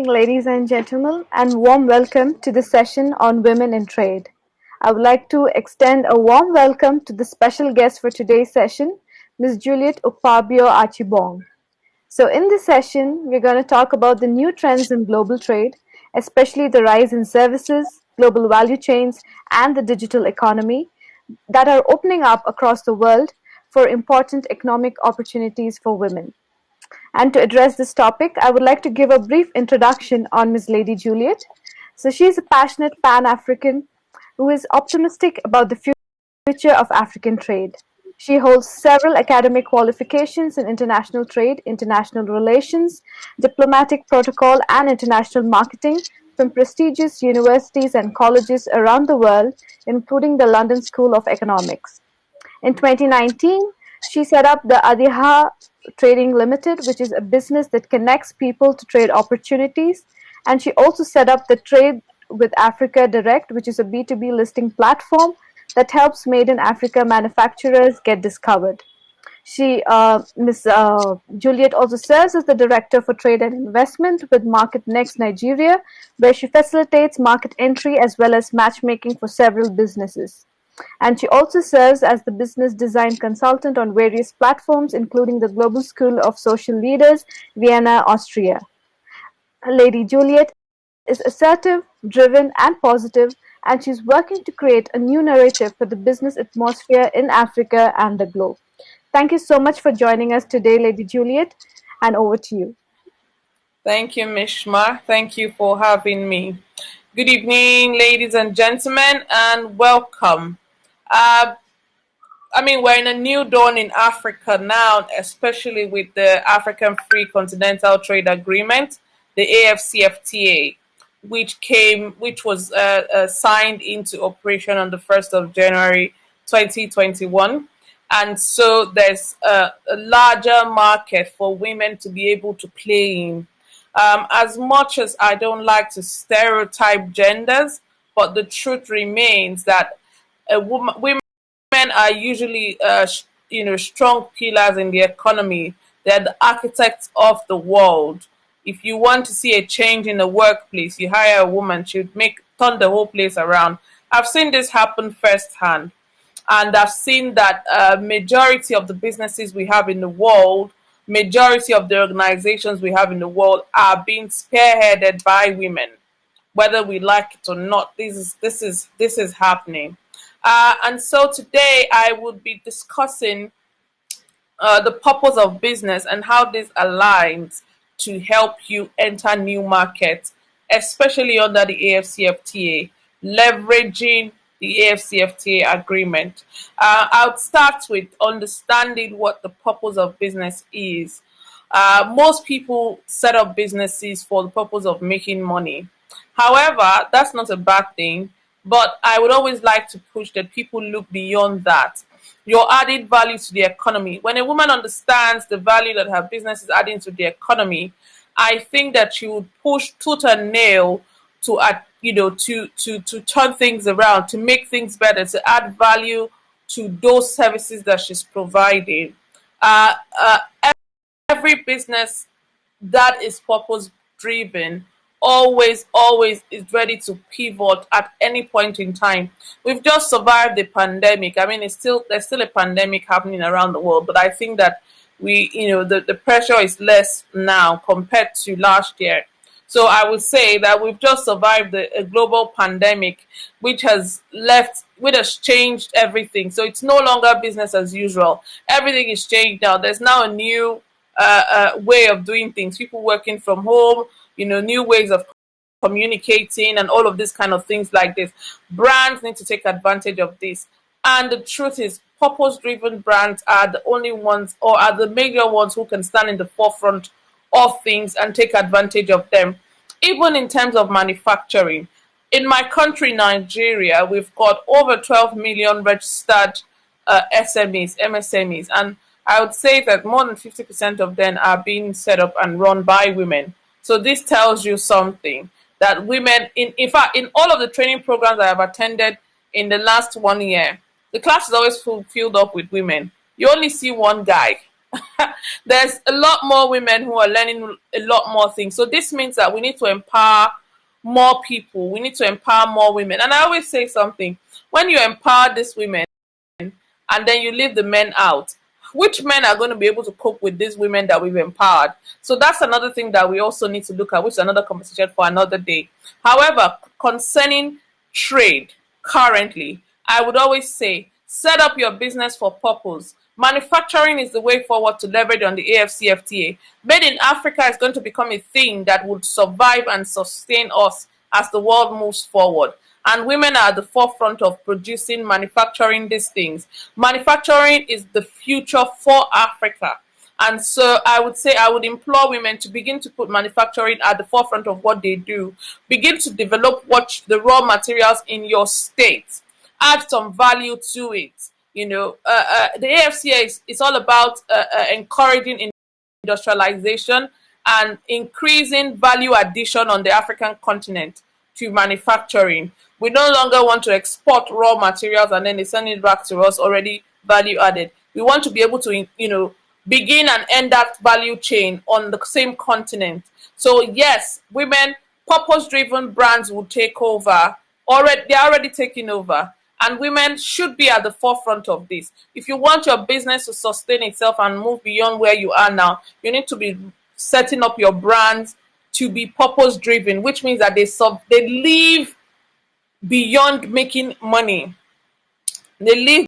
evening, ladies and gentlemen, and warm welcome to the session on women in trade. I would like to extend a warm welcome to the special guest for today's session, Ms. Juliet ukpabio Archibong. So, in this session, we're going to talk about the new trends in global trade, especially the rise in services, global value chains, and the digital economy that are opening up across the world for important economic opportunities for women. And to address this topic, I would like to give a brief introduction on Ms. Lady Juliet. So, she is a passionate Pan African who is optimistic about the future of African trade. She holds several academic qualifications in international trade, international relations, diplomatic protocol, and international marketing from prestigious universities and colleges around the world, including the London School of Economics. In 2019, she set up the Adiaha Trading Limited, which is a business that connects people to trade opportunities. And she also set up the Trade with Africa Direct, which is a B2B listing platform that helps made in Africa manufacturers get discovered. Ms. Juliet also serves as the Director for Trade and Investment with Market Next Nigeria, where she facilitates market entry as well as matchmaking for several businesses. And she also serves as the business design consultant on various platforms, including the Global School of Social Leaders, Vienna, Austria. Lady Juliet is assertive, driven, and positive, and she's working to create a new narrative for the business atmosphere in Africa and the globe. Thank you so much for joining us today, Lady Juliet, and over to you. Thank you, Mishma. Thank you for having me. Good evening, ladies and gentlemen, and welcome. We're in a new dawn in Africa now, especially with the African Free Continental Trade Agreement, the AFCFTA, which was signed into operation on the 1st of January 2021. And so there's a larger market for women to be able to play in. As much as I don't like to stereotype genders, but the truth remains that women are usually, strong pillars in the economy. They're the architects of the world. If you want to see a change in the workplace, you hire a woman, she'll turn the whole place around. I've seen this happen firsthand. And I've seen that majority of the businesses we have in the world, majority of the organizations we have in the world are being spearheaded by women, whether we like it or not. This is happening, and so today I would be discussing the purpose of business and how this aligns to help you enter new markets, especially under the AFCFTA, leveraging the AFCFTA agreement. I would start with understanding what the purpose of business is. Most people set up businesses for the purpose of making money. However, that's not a bad thing, but I would always like to push that people look beyond that. Your added value to the economy. When a woman understands the value that her business is adding to the economy, I think that she would push tooth and nail to turn things around, to make things better, to add value to those services that she's providing. Uh, uh, every business that is purpose driven always is ready to pivot at any point in time. We've just survived the pandemic. There's still a pandemic happening around the world, but I think that the pressure is less now compared to last year. So I would say that we've just survived a global pandemic, which has changed everything. So it's no longer business as usual. Everything is changed now. There's now a new way of doing things. People working from home, new ways of communicating and all of this kind of things like this. Brands need to take advantage of this. And the truth is, purpose-driven brands are the only ones, or are the major ones, who can stand in the forefront of things and take advantage of them. Even in terms of manufacturing. In my country, Nigeria, we've got over 12 million registered SMEs, MSMEs, and I would say that more than 50% of them are being set up and run by women. So this tells you something, that women, in fact, in all of the training programs I have attended in the last 1 year, the class is always filled up with women. You only see one guy There's a lot more women who are learning a lot more things. So this means that we need to empower more people. We need to empower more women. And I always say something: when you empower these women and then you leave the men out, which men are going to be able to cope with these women that we've empowered? So that's another thing that we also need to look at, which is another conversation for another day. However, concerning trade currently, I would always say set up your business for purpose. Manufacturing is the way forward to leverage on the AFCFTA. Made in Africa is going to become a thing that would survive and sustain us as the world moves forward. And women are at the forefront of producing, manufacturing these things. Manufacturing is the future for Africa. And so I would say, I would implore women to begin to put manufacturing at the forefront of what they do. Begin to develop what the raw materials in your state. Add some value to it. The AFCA is all about encouraging industrialization and increasing value addition on the African continent to manufacturing. We no longer want to export raw materials and then they send it back to us already value added. We want to be able to, begin and end that value chain on the same continent. So yes, women, purpose-driven brands will take over. They're already taking over. And women should be at the forefront of this. If you want your business to sustain itself and move beyond where you are now, you need to be setting up your brands to be purpose driven, which means that they live beyond making money. They live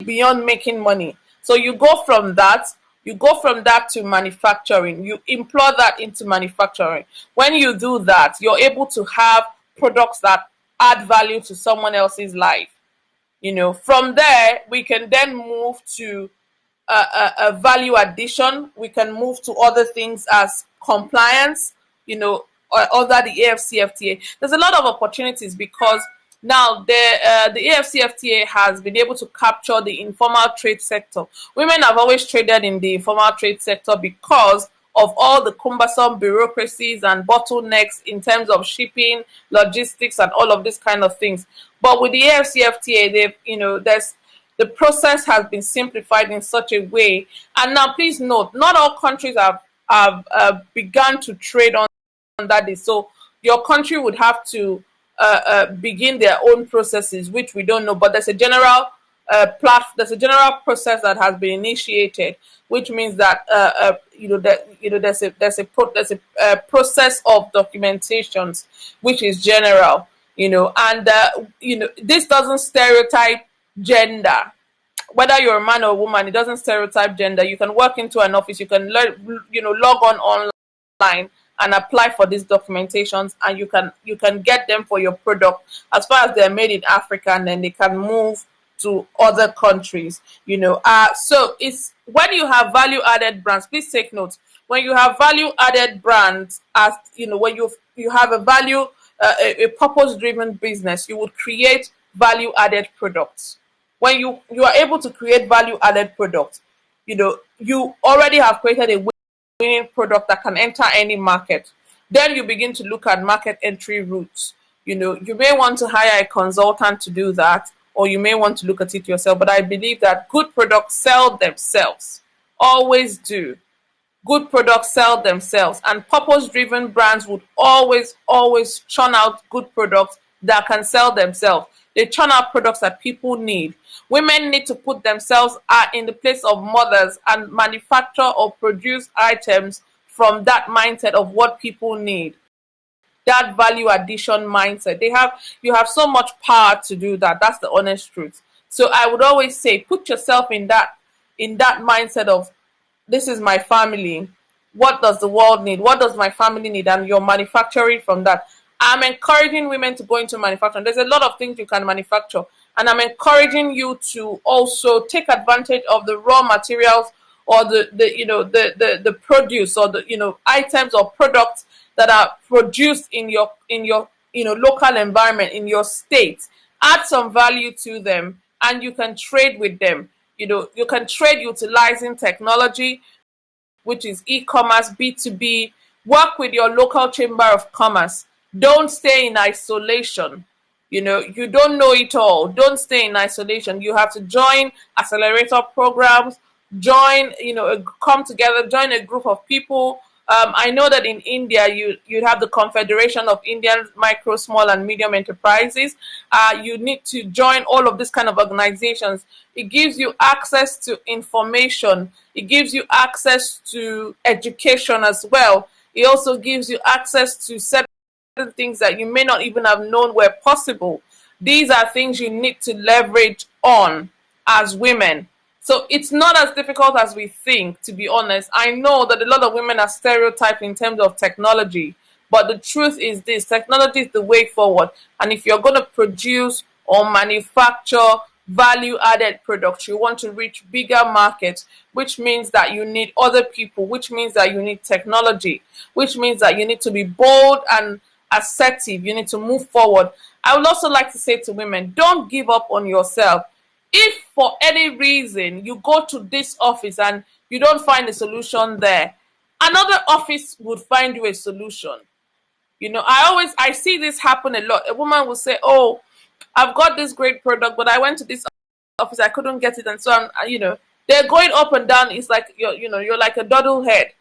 beyond making money. So you go from that to manufacturing. You employ that into manufacturing. When you do that, you're able to have products that add value to someone else's life. From there, we can then move to a value addition. We can move to other things as compliance, or other the AFCFTA. There's a lot of opportunities because now the AFCFTA has been able to capture the informal trade sector. Women have always traded in the informal trade sector because of all the cumbersome bureaucracies and bottlenecks in terms of shipping, logistics, and all of these kind of things. But with the AFCFTA, the process has been simplified in such a way. And now, please note, not all countries have begun to trade on that day. So your country would have to begin their own processes, which we don't know. But there's a general there's a general process that has been initiated, which means that there's a process of documentations which is general, and this doesn't stereotype gender. Whether you're a man or a woman, it doesn't stereotype gender. You can work into an office, you can log on online and apply for these documentations, and you can get them for your product as far as they're made in Africa, and then they can move to other countries. So it's when you have value added brands, please take note. When you have value added brands, as when you have a value a purpose driven business, you would create value added products. When you are able to create value added products, you already have created a winning product that can enter any market. Then you begin to look at market entry routes. You may want to hire a consultant to do that, or you may want to look at it yourself. But I believe that good products sell themselves. Always do. Good products sell themselves, and purpose-driven brands would always churn out good products that can sell themselves. They churn out products that people need. Women need to put themselves in the place of mothers and manufacture or produce items from that mindset of what people need. That value addition mindset. You have so much power to do that. That's the honest truth. So I would always say, put yourself in that mindset of, this is my family. What does the world need? What does my family need? And you're manufacturing from that. I'm encouraging women to go into manufacturing. There's a lot of things you can manufacture. And I'm encouraging you to also take advantage of the raw materials or the produce or the items or products that are produced in your local environment, in your state. Add some value to them and you can trade with them. You can trade utilizing technology, which is e-commerce, B2B. Work with your local chamber of commerce. Don't stay in isolation. You don't know it all. Don't stay in isolation. You have to join accelerator programs, join, come together, join a group of people. I know that in India, you'd have the Confederation of Indian Micro, Small, and Medium Enterprises. You need to join all of these kind of organizations. It gives you access to information. It gives you access to education as well. It also gives you access to certain things that you may not even have known were possible. These are things you need to leverage on as women. So it's not as difficult as we think, to be honest. I know that a lot of women are stereotyped in terms of technology, but the truth is this: technology is the way forward. And if you're going to produce or manufacture value added products, you want to reach bigger markets, which means that you need other people, which means that you need technology, which means that you need to be bold and assertive. You need to move forward. I would also like to say to women, don't give up on yourself. If for any reason you go to this office and you don't find a solution there, another office would find you a solution. I see this happen a lot. A woman will say, "Oh, I've got this great product, but I went to this office, I couldn't get it," and so they're going up and down. It's like you're like a doddle head.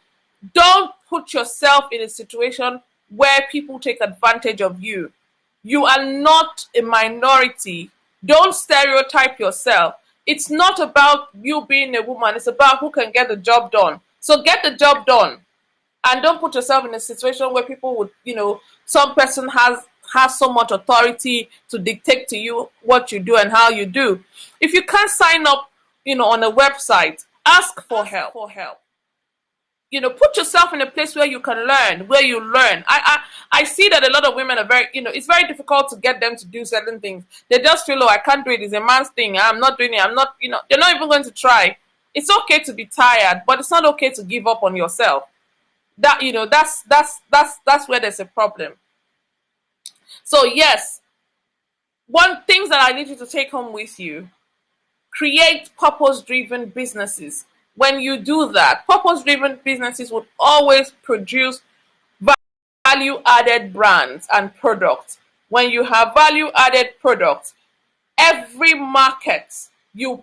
Don't put yourself in a situation where people take advantage of you. You are not a minority. Don't stereotype yourself. It's not about you being a woman. It's about who can get the job done. So get the job done. And don't put yourself in a situation where people would, some person has so much authority to dictate to you what you do and how you do. If you can't sign up, on a website, ask for help. Put yourself in a place where you can learn, where you learn. I see that a lot of women are very, it's very difficult to get them to do certain things. They just feel, oh, I can't do it. It's a man's thing. I'm not doing it. I'm not, they're not even going to try. It's okay to be tired, but it's not okay to give up on yourself. That's where there's a problem. So yes, one things that I need you to take home with you: create purpose-driven businesses. When you do that, purpose-driven businesses would always produce value-added brands and products. When you have value-added products, every market you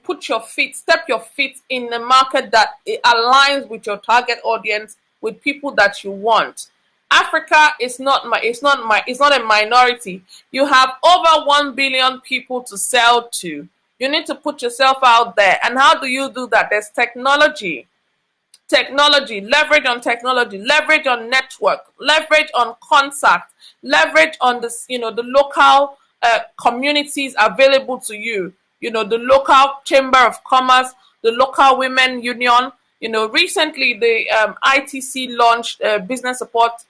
step your feet in the market that it aligns with your target audience, with people that you want. Africa is not a minority. You have over 1 billion people to sell to. You need to put yourself out there. And how do you do that? There's technology, leverage on technology, leverage on network, leverage on contact, leverage on the local communities available to you. The local chamber of commerce, the local women union. Recently the ITC launched a business support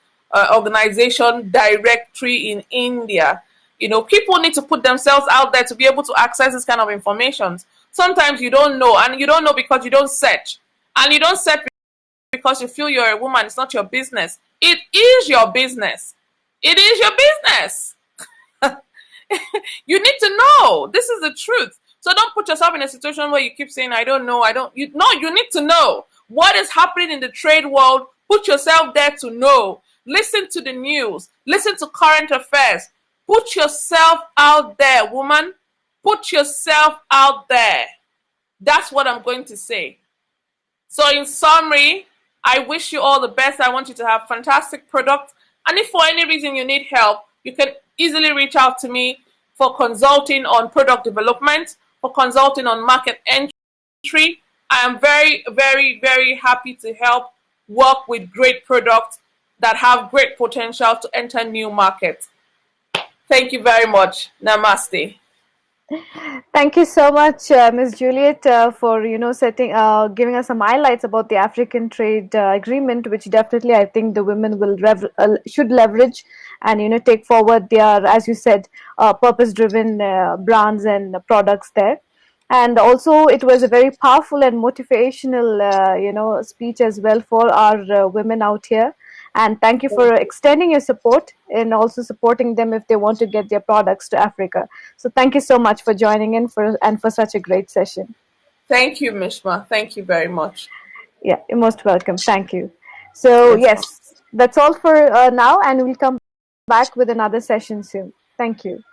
organization directory in India. People need to put themselves out there to be able to access this kind of information. Sometimes you don't know, and you don't know because you don't search. And you don't search because you feel you're a woman. It's not your business. It is your business. It is your business. You need to know. This is the truth. So don't put yourself in a situation where you keep saying, I don't know, you need to know what is happening in the trade world. Put yourself there to know. Listen to the news. Listen to current affairs. Put yourself out there, woman. Put yourself out there. That's what I'm going to say. So in summary, I wish you all the best. I want you to have fantastic products. And if for any reason you need help, you can easily reach out to me for consulting on product development, for consulting on market entry. I am very, very, very happy to help work with great products that have great potential to enter new markets. Thank you very much. Namaste. Thank you so much, Ms. Juliet, for giving us some highlights about the African trade agreement, which definitely I think the women will should leverage and take forward their, as you said, purpose-driven brands and products there. And also, it was a very powerful and motivational, speech as well for our women out here. And thank you for extending your support and also supporting them if they want to get their products to Africa. So thank you so much for joining in for such a great session. Thank you, Mishma. Thank you very much. Yeah, you're most welcome. Thank you. So yes, that's all for now, and we'll come back with another session soon. Thank you.